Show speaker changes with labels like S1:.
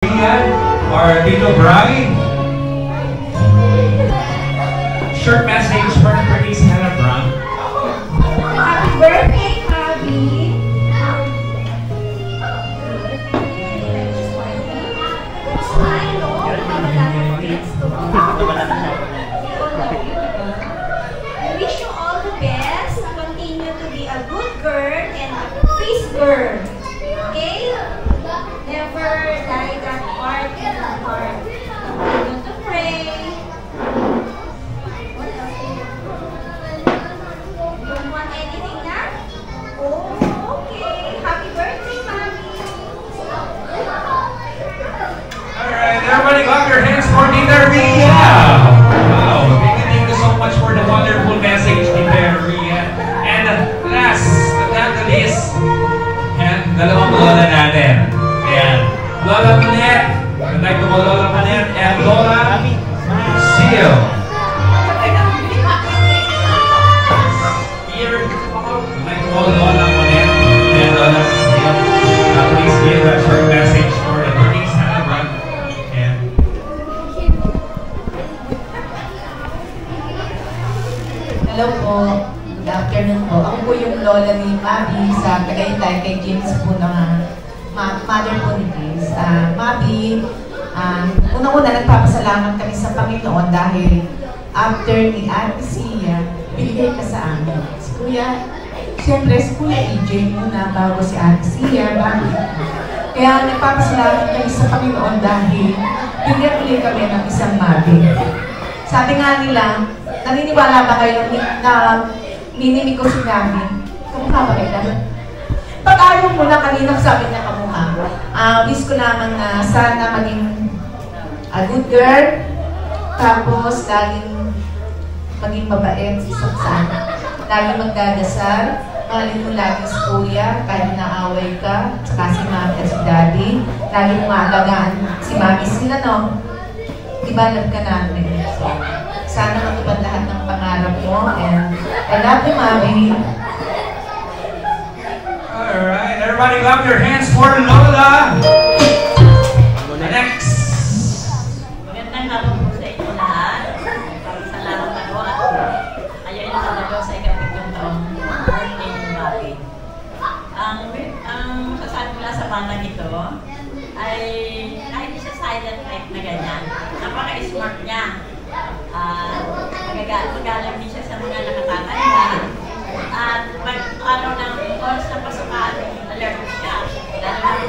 S1: Or Tito Bry. Short message for the pretty Hannah Brown.
S2: Happy birthday, Abby! I wish you all the best. Continue to be a good girl and a peace girl. Okay? Never die that part in the heart. Continue to pray. What else? You don't want anything now? Oh, okay. Happy birthday, Mommy.
S1: Alright, everybody clap your hands for Tita Ria. Wow, thank you so much for the wonderful message, Tita Ria. And last but not the least, and dalawang lola natin. Ayan, Lola Manet. Good night to mga Lola Manet and Lola Seal. Here, good night to mga Lola Manet and Lola Seal. Please give a short message for the birthday celebrant. And
S3: hello po. Good afternoon po. Ako po yung lola ni Mabi sa Tagaytay kay James po na mother po ni James. Mabi, unang-una nagpapasalamat kami sa Panginoon dahil after ni Ate Sia, binigay ka sa amin. Si Kuya, siyempre si Kuya EJ muna bago si Ate Sia, bago kaya nagpapasalamat kami sa Panginoon dahil bigyan ulit kami ng isang Mabi. Sabi nga nila, naniniwala ba kayo na minimi ko si namin? Kamukha ba kayo? Pag-ayaw mo na kanina sabi niya kamukha. Wish ko naman na sana maging a good girl, tapos maging mabait sa sana. Lagi magdadasal, mahalin mo lagi si Kuya, kahit naaway ka, saka si Mami at si Daddy. Lagi mo maalagaan si Mami sila, no? Ibalad ka namin. So, sana matupad lahat ng pangarap mo. And I love you, Mami.
S1: alright, everybody clap your hands for Lola. Next.
S4: Magandang hapon po sa inyo lahat. Salamat ako at ayaw na talaga sa ikapitong taong birthday ni Bobby. Ang masasabi ko lang sa batang ito ay kahit siya silent type na ganyan, napaka-smart niya. Magalang din siya sa mga nakatatanda. At pag araw ng oras na pasukan, alert siya. Lalo na